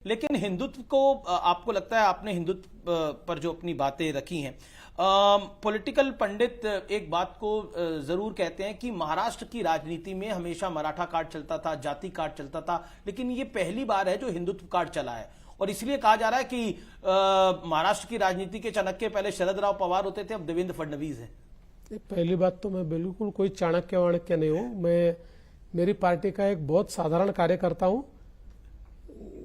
लेकिन हिंदुत्व को आपको लगता है आपने हिंदुत्व पर जो अपनी बातें रखी हैं, पॉलिटिकल पंडित एक बात को जरूर कहते हैं कि महाराष्ट्र की राजनीति में हमेशा मराठा कार्ड चलता था, जाति कार्ड चलता था, लेकिन ये पहली बार है जो हिंदुत्व कार्ड चला है। और इसलिए कहा जा रहा है कि महाराष्ट्र की राजनीति के चाणक्य पहले शरद राव पवार होते थे, अब देवेंद्र फडणवीस है। पहली बात तो मैं बिल्कुल कोई चाणक्य वाणक्य नहीं हूं। मैं मेरी पार्टी का एक बहुत साधारण कार्यकर्ता हूं।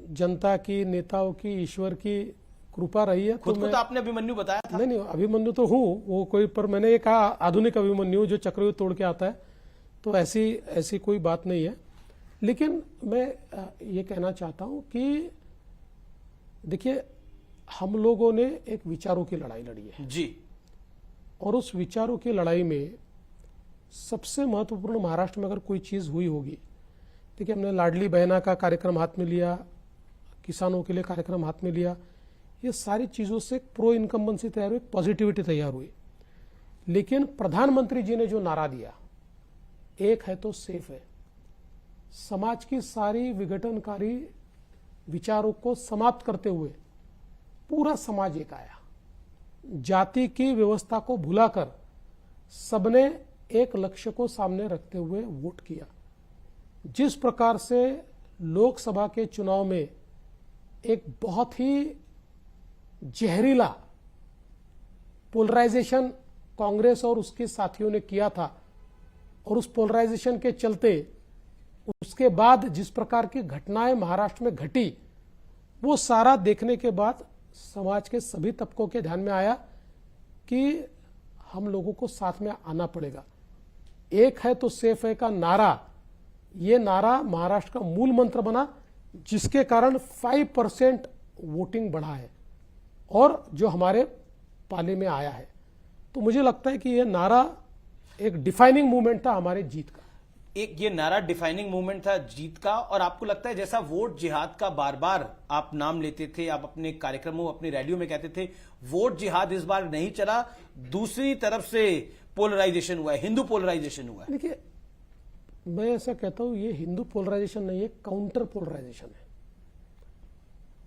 जनता की, नेताओं की, ईश्वर की कृपा रही है। खुद को तो आपने अभिमन्यु बताया था। नहीं, अभिमन्यु तो हूं, वो कोई, पर मैंने ये कहा आधुनिक अभिमन्यु जो चक्रव्यूह तोड़ के आता है, तो ऐसी कोई बात नहीं है। लेकिन मैं ये कहना चाहता हूं कि देखिए, हम लोगों ने एक विचारों की लड़ाई लड़ी है जी, और उस विचारों की लड़ाई में सबसे महत्वपूर्ण महाराष्ट्र में अगर कोई चीज हुई होगी, देखिए, हमने लाडली बहना का कार्यक्रम हाथ में लिया, किसानों के लिए कार्यक्रम हाथ में लिया। ये सारी चीजों से प्रो इनकम्बेंसी तैयार हुई, पॉजिटिविटी तैयार हुई। लेकिन प्रधानमंत्री जी ने जो नारा दिया, एक है तो सेफ है, समाज की सारी विघटनकारी विचारों को समाप्त करते हुए पूरा समाज एक आया। जाति की व्यवस्था को भुलाकर सबने एक लक्ष्य को सामने रखते हुए वोट किया। जिस प्रकार से लोकसभा के चुनाव में एक बहुत ही जहरीला पोलराइजेशन कांग्रेस और उसके साथियों ने किया था, और उस पोलराइजेशन के चलते उसके बाद जिस प्रकार की घटनाएं महाराष्ट्र में घटी, वो सारा देखने के बाद समाज के सभी तबकों के ध्यान में आया कि हम लोगों को साथ में आना पड़ेगा। एक है तो सेफ है का नारा, ये नारा महाराष्ट्र का मूल मंत्र बना, जिसके कारण 5% वोटिंग बढ़ा है और जो हमारे पाले में आया है। तो मुझे लगता है कि ये नारा एक डिफाइनिंग मूवमेंट था हमारे जीत का। एक ये नारा डिफाइनिंग मूवमेंट था जीत का। और आपको लगता है जैसा वोट जिहाद का बार बार आप नाम लेते थे, आप अपने कार्यक्रमों, अपनी रैलियों में कहते थे, वोट जिहाद इस बार नहीं चला, दूसरी तरफ से पोलराइजेशन हुआ है, हिंदू पोलराइजेशन हुआ है। देखिए, मैं ऐसा कहता हूं, ये हिंदू पोलराइजेशन नहीं है, काउंटर पोलराइजेशन है।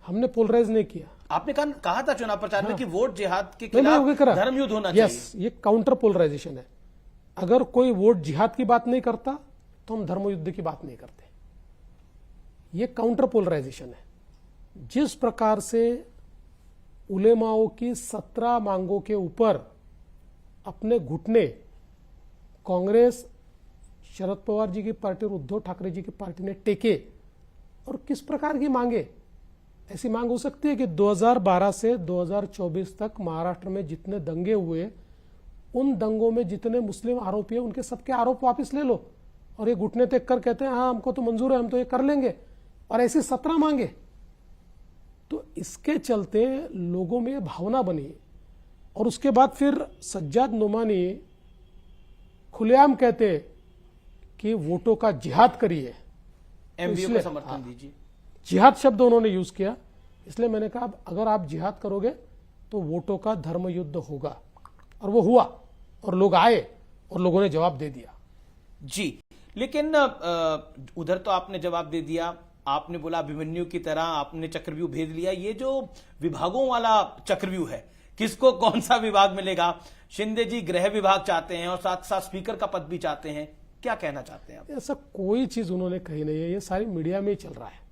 हमने पोलराइज नहीं किया। आपने कहा था चुनाव प्रचार में कि वोट जिहाद के खिलाफ धर्म युद्ध होना चाहिए। यस, ये काउंटर पोलराइजेशन है। अगर कोई वोट जिहाद की बात नहीं करता तो हम धर्म युद्ध की बात नहीं करते। ये काउंटर पोलराइजेशन है। जिस प्रकार से उलेमाओं की 17 मांगों के ऊपर अपने घुटने कांग्रेस, शरद पवार जी की पार्टी और उद्धव ठाकरे जी की पार्टी ने टेके, और किस प्रकार की मांगे, ऐसी मांग हो सकती है कि 2012 से 2024 तक महाराष्ट्र में जितने दंगे हुए, उन दंगों में जितने मुस्लिम आरोपी हैं, उनके सबके आरोप वापस ले लो, और ये घुटने टेक कर कहते हैं हाँ हमको तो मंजूर है, हम तो ये कर लेंगे, और ऐसी 17 मांगे। तो इसके चलते लोगों में भावना बनी, और उसके बाद फिर सज्जाद नोमानी खुलेआम कहते कि वोटों का जिहाद करिए, एमवीओ को समर्थन दीजिए। जिहाद शब्द उन्होंने यूज किया, इसलिए मैंने कहा अगर आप जिहाद करोगे तो वोटों का धर्म युद्ध होगा, और वो हुआ, और लोग आए और लोगों ने जवाब दे दिया। जी, लेकिन उधर तो आपने जवाब दे दिया, आपने बोला अभिमन्यु की तरह आपने चक्रव्यूह भेद लिया। ये जो विभागों वाला चक्रव्यूह है, किसको कौन सा विभाग मिलेगा? शिंदे जी गृह विभाग चाहते हैं और साथ साथ स्पीकर का पद भी चाहते हैं, क्या कहना चाहते हैं आप? ऐसा कोई चीज उन्होंने कही नहीं है, ये सारी मीडिया में ही चल रहा है।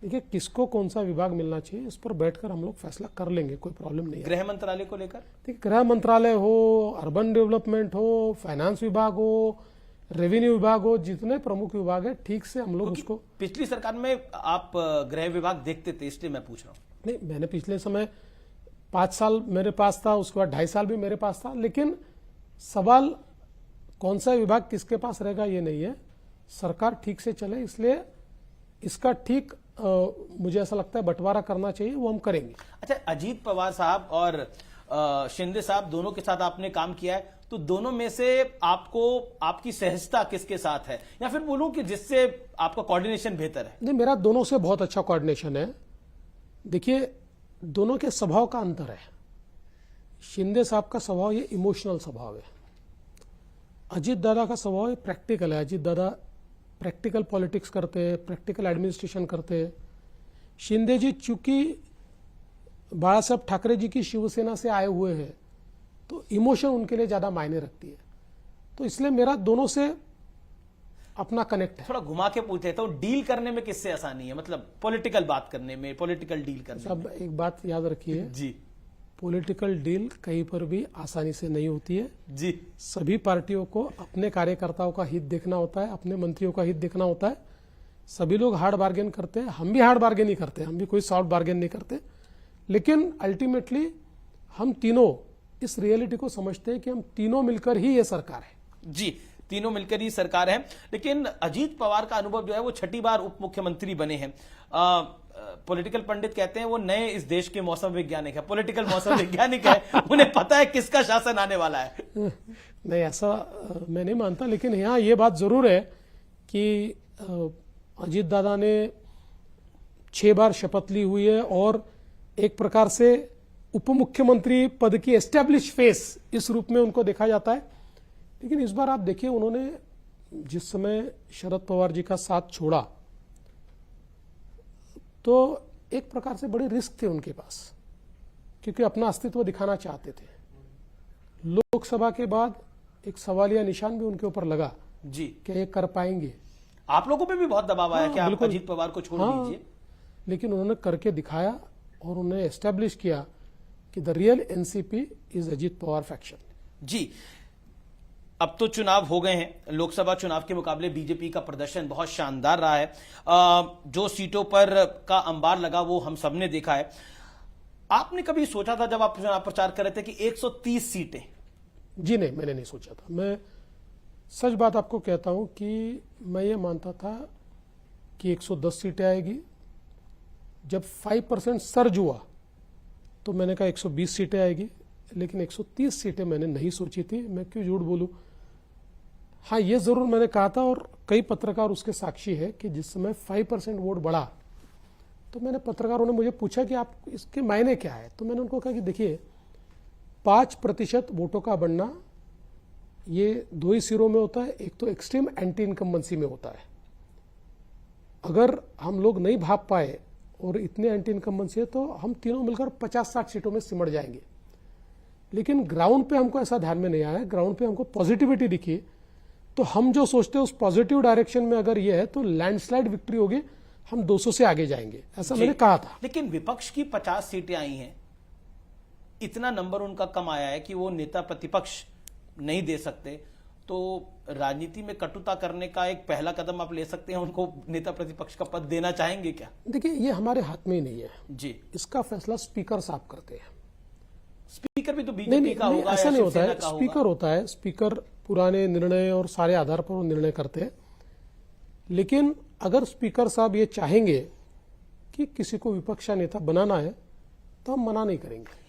देखिए, किसको कौन सा विभाग मिलना चाहिए, इस पर बैठकर हम लोग फैसला कर लेंगे, कोई प्रॉब्लम नहीं है। गृह मंत्रालय को लेकर? देखिए, गृह मंत्रालय हो, अर्बन डेवलपमेंट हो, फाइनेंस विभाग हो, रेवेन्यू विभाग हो, जितने प्रमुख विभाग है, ठीक से हम लोग उसको। पिछली सरकार में आप गृह विभाग देखते थे, इसलिए मैं पूछ रहा हूं। नहीं, मैंने पिछले समय 5 साल मेरे पास था, उसके बाद 2.5 साल भी मेरे पास था, लेकिन सवाल कौन सा विभाग किसके पास रहेगा ये नहीं है। सरकार ठीक से चले, इसलिए इसका ठीक मुझे ऐसा लगता है बंटवारा करना चाहिए, वो हम करेंगे। अच्छा, अजीत पवार साहब और शिंदे साहब दोनों के साथ आपने काम किया है, तो दोनों में से आपको आपकी सहजता किसके साथ है, या फिर बोलूं कि जिससे आपका कोऑर्डिनेशन बेहतर है? नहीं, मेरा दोनों से बहुत अच्छा कोऑर्डिनेशन है। देखिए, दोनों के स्वभाव का अंतर है। शिंदे साहब का स्वभाव ये इमोशनल स्वभाव है, अजीत दादा का स्वभाव ये प्रैक्टिकल है। अजीत दादा प्रैक्टिकल पॉलिटिक्स करते हैं, प्रैक्टिकल एडमिनिस्ट्रेशन करते हैं। शिंदे जी चूंकि बाला साहब ठाकरे जी की शिवसेना से आए हुए हैं तो इमोशन उनके लिए ज्यादा मायने रखती है, तो इसलिए मेरा दोनों से अपना कनेक्ट है। थोड़ा घुमा के पूछे तो डील करने में किससे आसानी है, मतलब पॉलिटिकल बात करने में, पॉलिटिकल डील करने सब एक बात याद रखिए में? जी पॉलिटिकल डील कहीं पर भी आसानी से नहीं होती है। जी सभी पार्टियों को अपने कार्यकर्ताओं का हित देखना होता है, अपने मंत्रियों का हित देखना होता है। सभी लोग हार्ड बार्गेन करते हैं, हम भी हार्ड बार्गेन ही करते हैं, हम भी कोई सॉफ्ट बार्गेन नहीं करते, लेकिन अल्टीमेटली हम तीनों इस रियलिटी को समझते हैं कि हम तीनों मिलकर ही ये सरकार है। जी, तीनों मिलकर ही सरकार है। लेकिन अजीत पवार का अनुभव जो है वो छठी बार उप मुख्यमंत्री बने हैं। पॉलिटिकल पंडित कहते हैं वो नए इस देश के मौसम वैज्ञानिक है, पॉलिटिकल मौसम वैज्ञानिक है, उन्हें पता है किसका शासन आने वाला है। नहीं, ऐसा मैं नहीं मानता, लेकिन यहाँ ये बात जरूर है कि अजीत दादा ने 6 बार शपथ ली हुई है और एक प्रकार से उप मुख्यमंत्री पद की एस्टेब्लिश फेस इस रूप में उनको देखा जाता है। लेकिन इस बार आप देखिए, उन्होंने जिस समय शरद पवार जी का साथ छोड़ा तो एक प्रकार से बड़े रिस्क थे उनके पास, क्योंकि अपना अस्तित्व दिखाना चाहते थे। लोकसभा के बाद एक सवालिया निशान भी उनके ऊपर लगा जी, कि ये कर पाएंगे। आप लोगों पे भी बहुत दबाव आया कि आप बिल्कुल। अजीत पवार को छोड़ दीजिए। लेकिन उन्होंने करके दिखाया और उन्होंने एस्टेब्लिश किया कि the real NCP is Ajit Pawar faction. जी, अब तो चुनाव हो गए हैं, लोकसभा चुनाव के मुकाबले बीजेपी का प्रदर्शन बहुत शानदार रहा है। जो सीटों पर का अंबार लगा वो हम सबने देखा है। आपने कभी सोचा था जब आप चुनाव प्रचार कर रहे थे कि 130 सीटें? जी नहीं, मैंने नहीं सोचा था। मैं सच बात आपको कहता हूं कि मैं ये मानता था कि 110 सीटें आएगी। जब 5% सर्ज हुआ तो मैंने कहा 120 सीटें आएगी, लेकिन 130 सीटें मैंने नहीं सोची थी। मैं क्यों झूठ बोलूं। हाँ, ये जरूर मैंने कहा था और कई पत्रकार उसके साक्षी है कि जिस समय 5% वोट बढ़ा तो मैंने, पत्रकारों ने मुझे पूछा कि आप इसके मायने क्या है, तो मैंने उनको कहा कि देखिए 5% वोटों का बढ़ना ये 2 ही सिरों में होता है। एक तो एक्सट्रीम एंटी इनकम्बेंसी में होता है। अगर हम लोग नहीं भाप पाए और इतने एंटी इनकम्बेंसी है तो हम तीनों मिलकर 50-60 सीटों में सिमट जाएंगे। लेकिन ग्राउंड पे हमको ऐसा ध्यान में नहीं आया, ग्राउंड पे हमको पॉजिटिविटी दिखी। तो हम जो सोचते हैं उस पॉजिटिव डायरेक्शन में अगर ये है तो लैंडस्लाइड विक्ट्री होगी, हम 200 से आगे जाएंगे, ऐसा मैंने कहा था। लेकिन विपक्ष की 50 सीटें आई हैं, इतना नंबर उनका कम आया है कि वो नेता प्रतिपक्ष नहीं दे सकते। तो राजनीति में कटुता करने का एक पहला कदम आप ले सकते हैं, उनको नेता प्रतिपक्ष का पद देना चाहेंगे क्या? देखिए, ये हमारे हाथ में ही नहीं है जी, इसका फैसला स्पीकर साहब करते हैं। स्पीकर भी तो नहीं, बीजेपी का होगा, ऐसा या नहीं होता शिवसेना है। का होगा? स्पीकर होता है, स्पीकर पुराने निर्णय और सारे आधार पर वो निर्णय करते हैं। लेकिन अगर स्पीकर साहब ये चाहेंगे कि किसी को विपक्ष नेता बनाना है तो हम मना नहीं करेंगे।